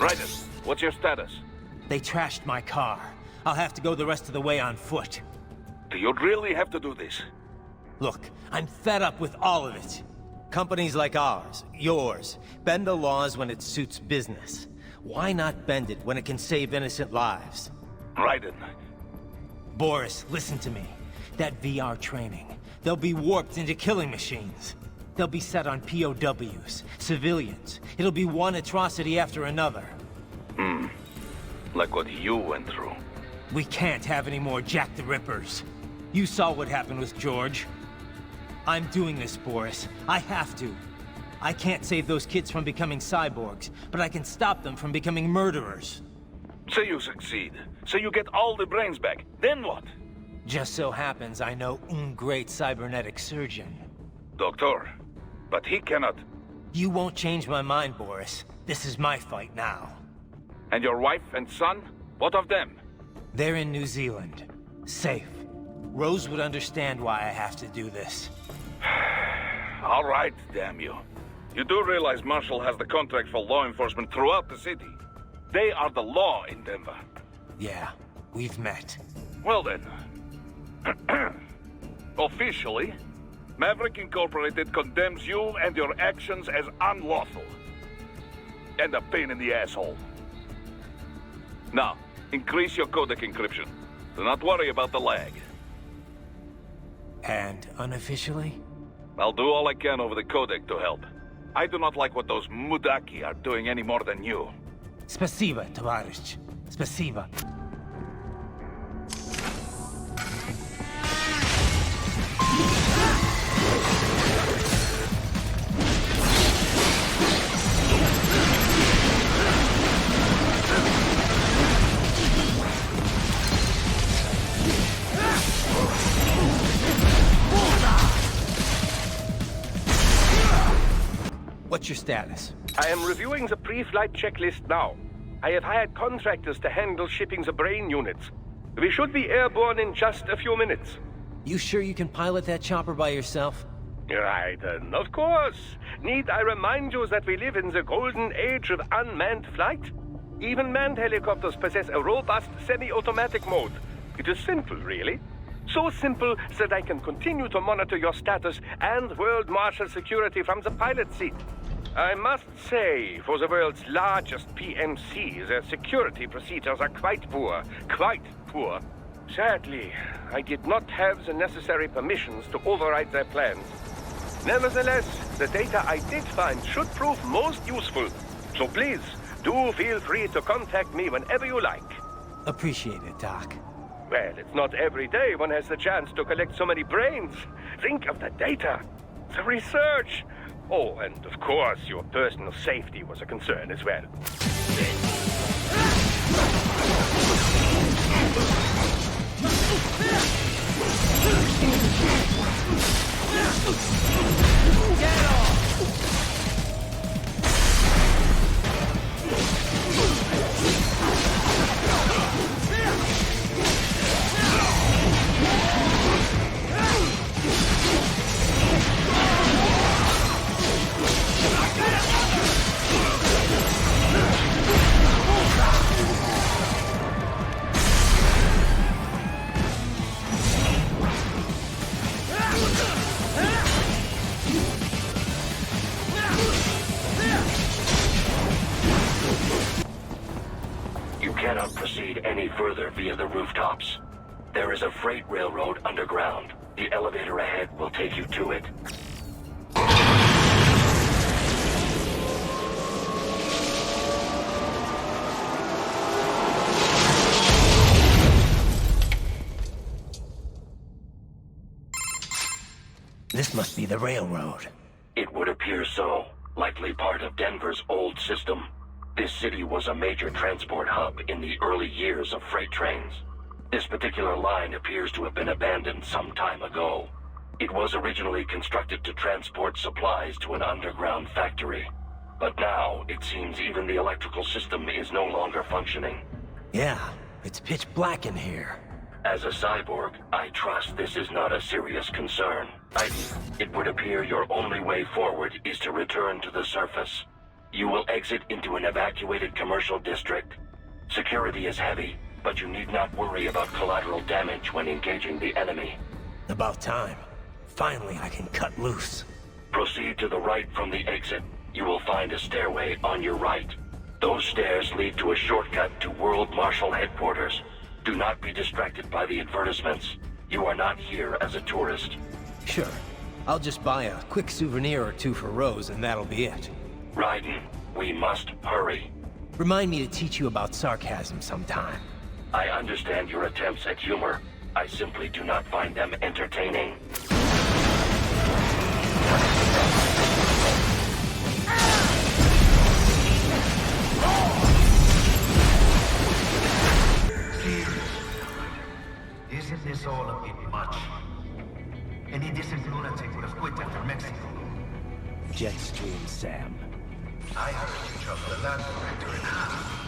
Raiden, what's your status? They trashed my car. I'll have to go the rest of the way on foot. Do you really have to do this? Look, I'm fed up with all of it. Companies like ours, yours, bend the laws when it suits business. Why not bend it when it can save innocent lives? Raiden. Boris, listen to me. That VR training, they'll be warped into killing machines. They'll be set on POWs, civilians. It'll be one atrocity after another. Like what you went through. We can't have any more Jack the Rippers. You saw what happened with George. I'm doing this, Boris. I have to. I can't save those kids from becoming cyborgs, but I can stop them from becoming murderers. Say you succeed. Say you get all the brains back. Then what? Just so happens I know un great cybernetic surgeon. Doctor. But he cannot. You won't change my mind, Boris. This is my fight now. And your wife and son? What of them? They're in New Zealand. Safe. Rose would understand why I have to do this. All right, damn you. You do realize Marshall has the contract for law enforcement throughout the city. They are the law in Denver. Yeah, we've met. Well then. Officially, Maverick Incorporated condemns you and your actions as unlawful. And a pain in the asshole. Now, increase your codec encryption. Do not worry about the lag. And unofficially? I'll do all I can over the codec to help. I do not like what those Mudaki are doing any more than you. Spasiba, товарищ. Spasiba. What's your status? I am reviewing the pre-flight checklist now. I have hired contractors to handle shipping the brain units. We should be airborne in just a few minutes. You sure you can pilot that chopper by yourself? Raiden, of course. Need I remind you that we live in the golden age of unmanned flight? Even manned helicopters possess a robust semi-automatic mode. It is simple, really. So simple that I can continue to monitor your status and world marshal security from the pilot seat. I must say, for the world's largest PMC, their security procedures are quite poor. Quite poor. Sadly, I did not have the necessary permissions to override their plans. Nevertheless, the data I did find should prove most useful. So please, do feel free to contact me whenever you like. Appreciate it, Doc. Well, it's not every day one has the chance to collect so many brains. Think of the data, the research. Oh, and of course, your personal safety was a concern as well. Get off! You cannot proceed any further via the rooftops. There is a freight railroad underground. The elevator ahead will take you to it. This must be the railroad. It would appear so. Likely part of Denver's old system. This city was a major transport hub in the early years of freight trains. This particular line appears to have been abandoned some time ago. It was originally constructed to transport supplies to an underground factory. But now, it seems even the electrical system is no longer functioning. Yeah, it's pitch black in here. As a cyborg, I trust this is not a serious concern. It would appear your only way forward is to return to the surface. You will exit into an evacuated commercial district. Security is heavy, but you need not worry about collateral damage when engaging the enemy. About time. Finally, I can cut loose. Proceed to the right from the exit. You will find a stairway on your right. Those stairs lead to a shortcut to World Marshal Headquarters. Do not be distracted by the advertisements. You are not here as a tourist. Sure. I'll just buy a quick souvenir or two for Rose, and that'll be it. Raiden, we must hurry. Remind me to teach you about sarcasm sometime. I understand your attempts at humor. I simply do not find them entertaining. Isn't this all a bit much? Any decent lunatic would have quit after Mexico. Jetstream, Sam. I heard you chopped the land director in half.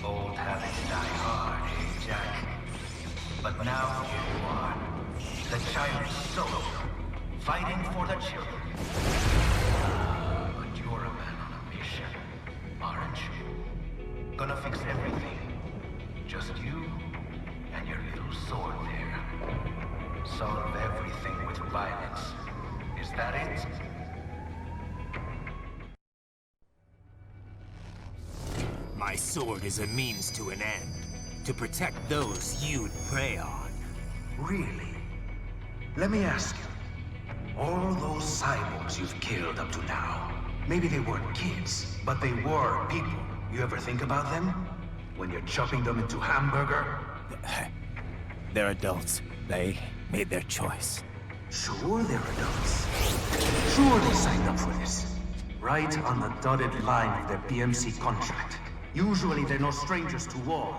Old habits die hard, eh, Jack? But now here you are. The child's soul. Fighting for the children. But you're a man on a mission, aren't you? Gonna fix everything. Just you and your little sword there. Solve everything with violence. Is that it? My sword is a means to an end. To protect those you'd prey on. Really? Let me ask you. All those cyborgs you've killed up to now, maybe they weren't kids, but they were people. You ever think about them? When you're chopping them into hamburger? They're adults. They made their choice. Sure they're adults. Sure they signed up for this. Right on the dotted line of their BMC contract. Usually they're no strangers to war.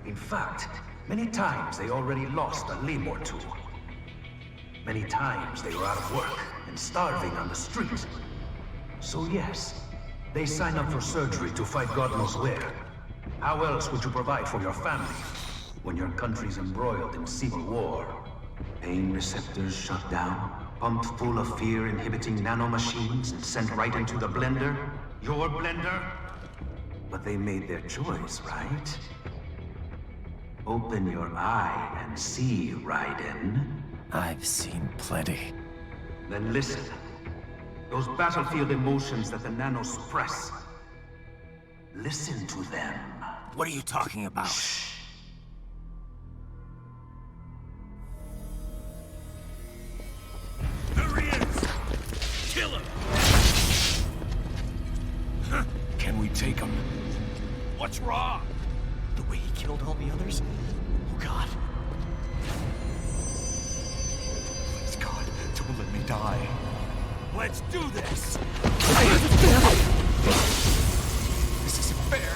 In fact, many times they already lost a limb or two. Many times they were out of work and starving on the street. So yes, they sign up for surgery to fight God knows where. How else would you provide for your family when your country's embroiled in civil war? Pain receptors shut down, pumped full of fear-inhibiting nanomachines and sent right into the blender? Your blender? But they made their choice, right? Open your eye and see, Raiden. I've seen plenty. Then listen. Those battlefield emotions that the nanos suppress. Listen to them. What are you talking about? Shh. There he is! Kill him! Can we take him? What's wrong? The way he killed all the others? Oh God. Please God, don't let me die. Let's do this! This isn't fair.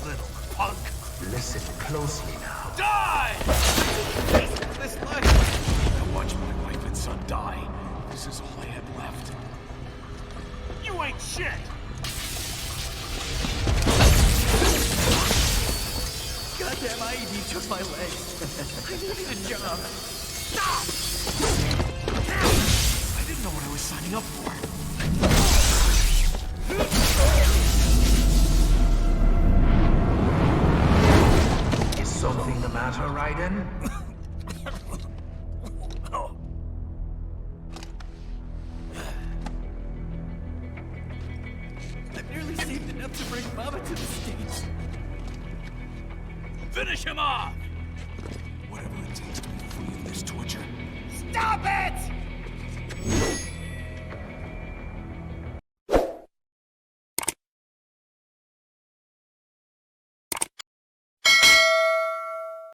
Little punk! Listen closely now. Die! This life. I watched my wife and son die. This is all I had left. You ain't shit! Goddamn IED took my legs. I needed a job. Stop! I didn't know what I was signing up for. Is something the matter, Raiden? I've nearly saved enough to bring Mama to the States. Finish him off! Whatever it takes to be free of this torture. Stop it!